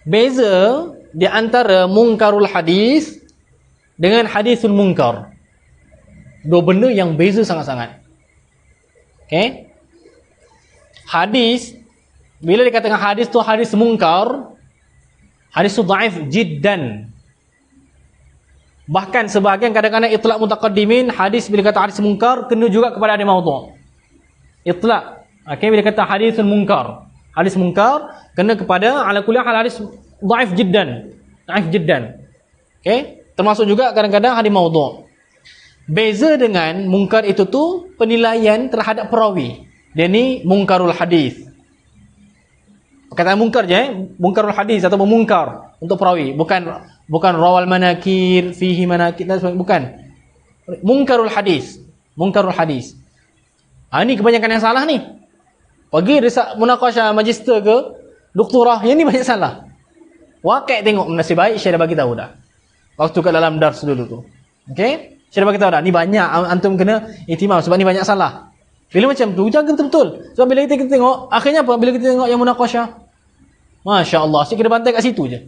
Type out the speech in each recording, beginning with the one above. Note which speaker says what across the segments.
Speaker 1: Beza di antara mungkarul hadis dengan hadisul mungkar. Dua benda yang beza sangat-sangat. Okey? Hadis, bila dikatakan hadis tu hadis mungkar, hadis tu dhaif jiddan. Bahkan sebahagian kadang-kadang itlaq mutaqaddimin, hadis bila kata hadis mungkar kena juga kepada hadis maudhu'. Itlaq. Okey, bila kata hadisul mungkar, hadis mungkar kena kepada ala kulli hal hadis dhaif jiddan. Dhaif jiddan. Okey? Termasuk juga kadang-kadang hadis maudhu'. Beza dengan mungkar itu tu penilaian terhadap perawi. Dia ni mungkarul hadis. Perkataan mungkar je, mungkarul hadis atau mungkar untuk perawi, bukan rawal manakir, fihi manakir dan sebagainya, bukan. Mungkarul hadis, mungkarul hadis. Ini kebanyakan yang salah ni. Pergi risak munaqasyah magister ke doktorah, yang ni banyak salah. Waqi' tengok, nasib baik saya dah bagi tahu dah. Waktu kat dalam dars dulu tu. Okey? Saya dah bagi tahu dah, ni banyak antum kena ihtimam sebab ni banyak salah. Bila macam tu, jaga betul-betul. Sebab bila kita tengok, akhirnya apa? Bila kita tengok yang munaqasyah, Masya Allah, asyik kena bantai kat situ je.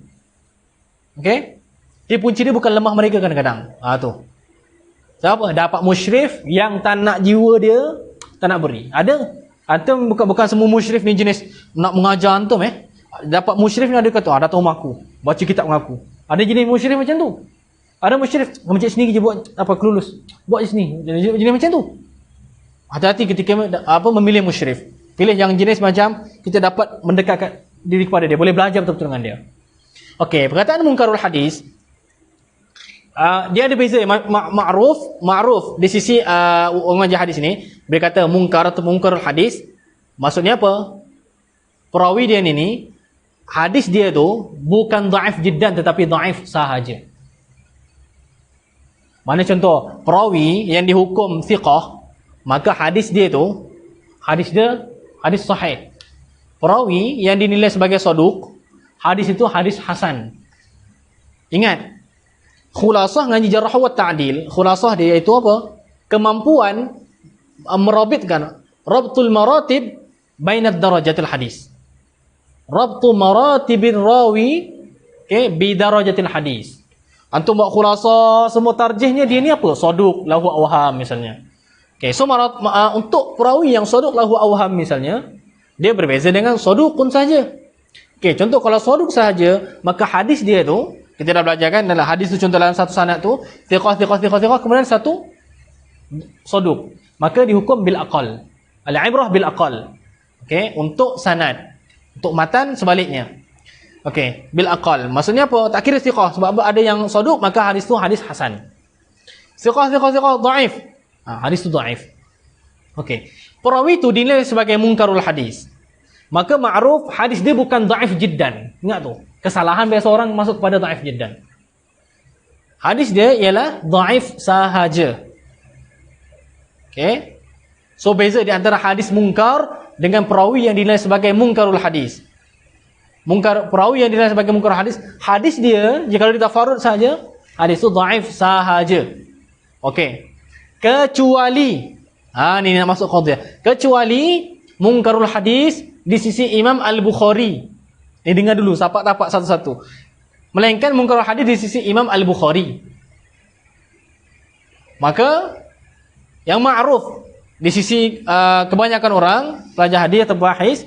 Speaker 1: Okey? Dia punci dia bukan lemah mereka kadang-kadang. Tu. Siapa? Dapat musyrif yang tak nak jiwa dia, tak nak beri. Ada. Antum bukan semua musyrif ni jenis nak mengajar antum Dapat musyrif ni ada kata, datang rumah aku, baca kitab dengan aku. Ada jenis musyrif macam tu. Ada musyrif, macam sini je buat apa kelulus. Buat je sini. Jenis macam tu. Hati-hati ketika memilih musyrif. Pilih yang jenis macam kita dapat mendekatkan diri kepada dia, boleh belajar betul-betul dengan dia. Okey, perkataan mungkarul hadis, dia ada beza ma'ruf di sisi orang mengajar hadis ni. Bila kata mungkar atau mungkarul hadis, maksudnya apa? Perawi dia ni hadis dia tu bukan dhaif jiddan tetapi dhaif sahaja. Mana contoh, perawi yang dihukum thiqah, maka hadis dia hadis sahih. Perawi yang dinilai sebagai saduq, hadis itu hadis hasan. Ingat, khulasah ngaji jarh wa ta'dil, khulasah dia itu apa? Kemampuan merabitkan rabtul maratib bainad darajatil hadis. Rabtu maratibir rawi bi darajatil hadis. Antum buat khulasah semua tarjihnya dia ni apa? Saduq lahu awham misalnya. Okey, so untuk perawi yang saduq lahu awham misalnya, dia berbeza dengan saduqun saja. Okey, contoh kalau saduq saja, maka hadis dia tu kita dah belajar kan dalam hadis tu, contoh dalam satu sanad tu thiqah kemudian satu saduq, maka dihukum bil aqal. Al-ibrah bil aqal. Okey, untuk sanad. Untuk matan sebaliknya. Okey, bil aqal. Maksudnya apa? Tak kira thiqah, sebab ada yang saduq maka hadis tu hadis hasan. Thiqah dhaif. Hadis tu dhaif. Okey. Perawi tu dinilai sebagai mungkarul hadis. Maka ma'ruf hadis dia bukan dhaif jiddan. Ingat tu. Kesalahan biasa orang masuk kepada dhaif jiddan. Hadis dia ialah dhaif sahaja. Okey. So beza di antara hadis mungkar dengan perawi yang dinilai sebagai mungkarul hadis. Perawi yang dinilai sebagai mungkarul hadis, hadis dia jika ditafarrud saja, hadis itu dhaif sahaja. Okey. Kecuali ni nak masuk qadhiyah. Kecuali mungkarul hadis di sisi Imam Al-Bukhari. Ni dengar dulu, tapak satu-satu. Melainkan mungkarul hadis di sisi Imam Al-Bukhari. Maka yang ma'ruf di sisi kebanyakan orang pelajar hadis atau bahis,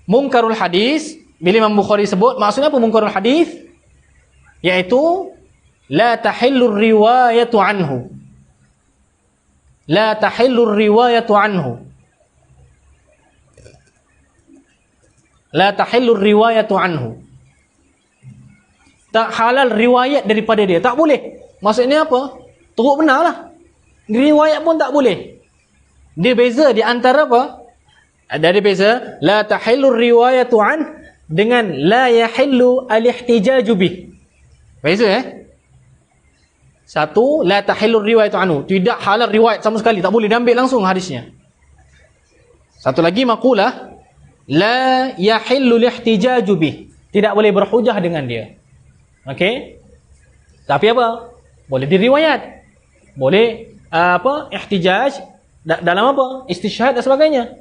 Speaker 1: mungkarul hadis bila Imam Bukhari sebut, maksudnya apa mungkarul hadis? Iaitu la tahillu riwayatu anhu. La tahillu riwayatu anhu. La tahillu riwayatu anhu. Tak halal riwayat daripada dia. Tak boleh. Maksudnya apa? Teruk benar lah. Riwayat pun tak boleh. Dia beza di antara apa? Ada beza. La tahillu riwayatu an dengan la yahillu al-ihtijaju bih. Beza Satu, la tahillu riwayatu anhu. Tidak halal riwayat sama sekali. Tak boleh diambil langsung hadisnya. Satu lagi maqulah. La yahillu al-ihtijaju bih. Tidak boleh berhujah dengan dia. Okey? Tapi apa? Boleh diriwayat. Boleh ihtijaj dalam apa? Istisyhad dan sebagainya.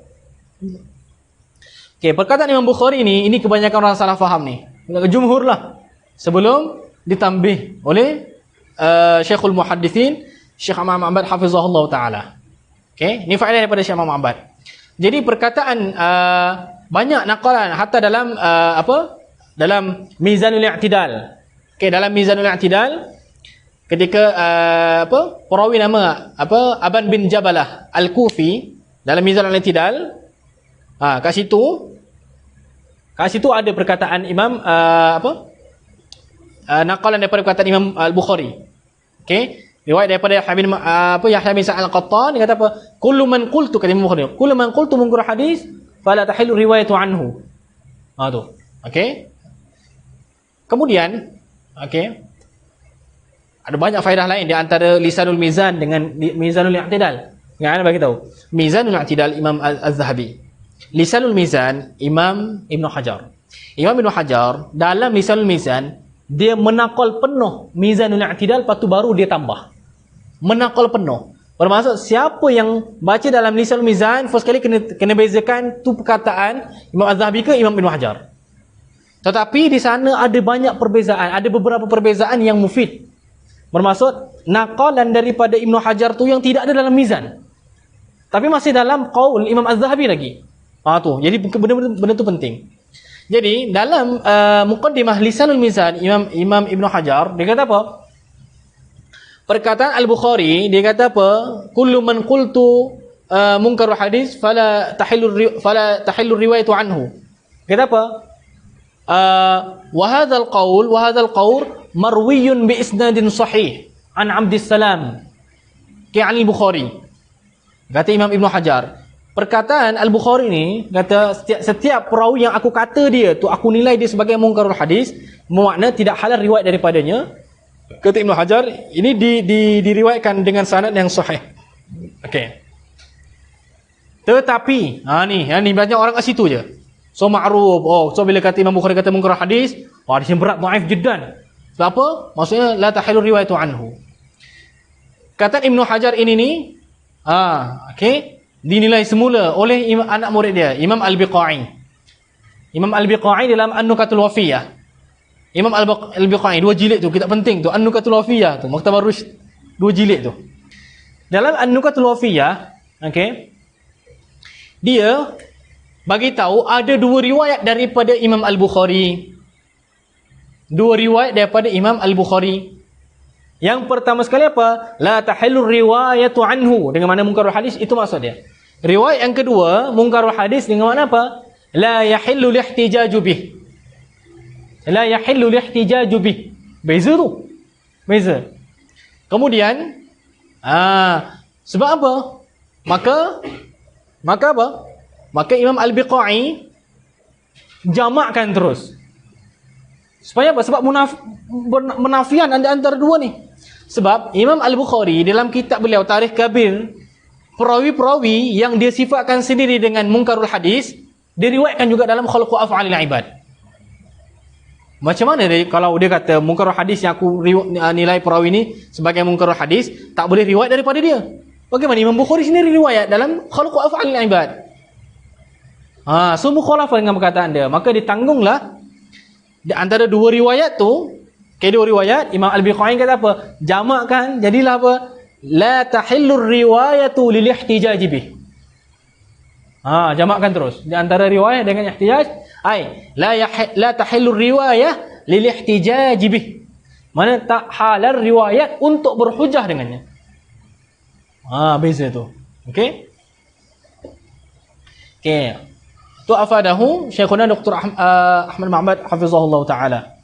Speaker 1: Okey, perkataan Imam Bukhari ini kebanyakan orang salah faham ni. jumhur lah, sebelum ditambih oleh Syekhul Muhaddithin Syekh Imam Ahmad hafizahullah taala. Okey, ini faedah daripada Syekh Imam Ahmad. Jadi perkataan banyak naqalan hatta dalam dalam Mizanul I'tidal. Okey, dalam Mizanul I'tidal ketika perawi nama Aban bin Jabalah Al-Kufi dalam Mizanul I'tidal, kat situ ada perkataan Imam naqalan daripada perkataan Imam Al-Bukhari. Okey, riwayat daripada Yahya bin Sa'al Al-Qattan, dia kata apa? Kullu man qultu, kata Imam Bukhari, kullu man qultu munkar hadis fala tahillu riwayatu anhu. Tu. Okey. Kemudian, okey, ada banyak faedah lain di antara Lisanul Mizan dengan Mizanul I'tidal. Yang bagi tahu. Mizanul I'tidal Imam Az-Zahabi. Lisanul Mizan Imam Ibn Hajar. Imam Ibn Hajar dalam Lisanul Mizan dia menakal penuh Mizanul I'tidal, lepas tu baru dia tambah. Menakal penuh. Bermaksud siapa yang baca dalam Lisanul Mizan first kali kena bezakan tu perkataan Imam Az-Zahabi ke Imam Ibn Hajar. Tetapi di sana ada banyak perbezaan, ada beberapa perbezaan yang mufid. Bermaksud naqalan daripada Ibn Hajar tu yang tidak ada dalam Mizan, tapi masih dalam qaul Imam Az-Zahabi lagi. Tu. Jadi benda tu penting. Jadi dalam muqaddimah Lisanul Mizan Imam Ibn Hajar dia kata apa? Perkataan Al-Bukhari dia kata apa? Kullu man qultu munkarul hadis fala tahillu riwayatu anhu. Dia kata apa? Wa hadzal qaul marwiyun bi isnadin sahih an Abdus Salam ki Al-Bukhari. Kata Imam Ibn Hajar, perkataan Al-Bukhari ni kata setiap perawi yang aku kata dia tu aku nilai dia sebagai munkarul hadis, bermakna tidak halal riwayat daripadanya. Kata Ibn Hajar, ini diriwayatkan dengan sanad yang sahih. Okey. Tetapi, ni banyak orang kat situ je. So ma'ruf. So bila kata Imam Bukhari kata munkarul hadis, hadis yang berat, dhaif jiddan. Sebab apa? Maksudnya la tahillu riwayatu anhu. Kata Ibn Hajar ini ni, okey, dinilai semula oleh anak murid dia, Imam Al-Biqai. Imam Al-Biqai dalam An-Nukatul Wafiyah. Imam Al-Biqai 2 jilid tu, kitab penting tu, An-Nukatul Wafiyah tu, Maktabar Rushd 2 jilid tu. Dalam An-Nukatul Wafiyah, okey, dia bagi tahu ada 2 riwayat daripada Imam Al-Bukhari. 2 riwayat daripada Imam Al-Bukhari. Yang pertama sekali apa? La tahillu riwayatu anhu. Dengan mana munkarul hadis, itu maksud dia. Riwayat yang kedua, munkarul hadis dengan mana apa? La yahillu lihtijaju bih. La yahillu lihtijaju bih. Beza tu. Beza. Kemudian, sebab apa? Maka apa? Maka Imam Al-Biqai jamakkan terus. Supaya apa? Sebab menafian antara dua ni. Sebab Imam Al-Bukhari dalam kitab beliau Tarikh Kabir, perawi-perawi yang dia sifatkan sendiri dengan munkarul hadis, diriwayatkan juga dalam Khalqu Af'alil Ibad. Macam mana kalau dia kata munkarul hadis yang aku nilai perawi ni sebagai munkarul hadis, tak boleh riwayat daripada dia? Bagaimana Imam Bukhari sendiri riwayat dalam Khalqu Af'alil Ibad? So mukhalafah dengan perkataan dia. Maka ditanggunglah di antara 2 riwayat tu. Kedua riwayat, Imam Al-Biqai kata apa? Jamakkan, jadilah apa? La tahillu riwayatu lil ihtijaj bih. Jamakkan terus. Di antara riwayat dengan ihtijaj, la tahillu riwayah lil ihtijaj bih. Mana tak halal riwayat untuk berhujah dengannya. Beza tu. Okey? Okey. Tu afadahu Syekhuna Dr. Ahmad Mahmud hafizahullah taala.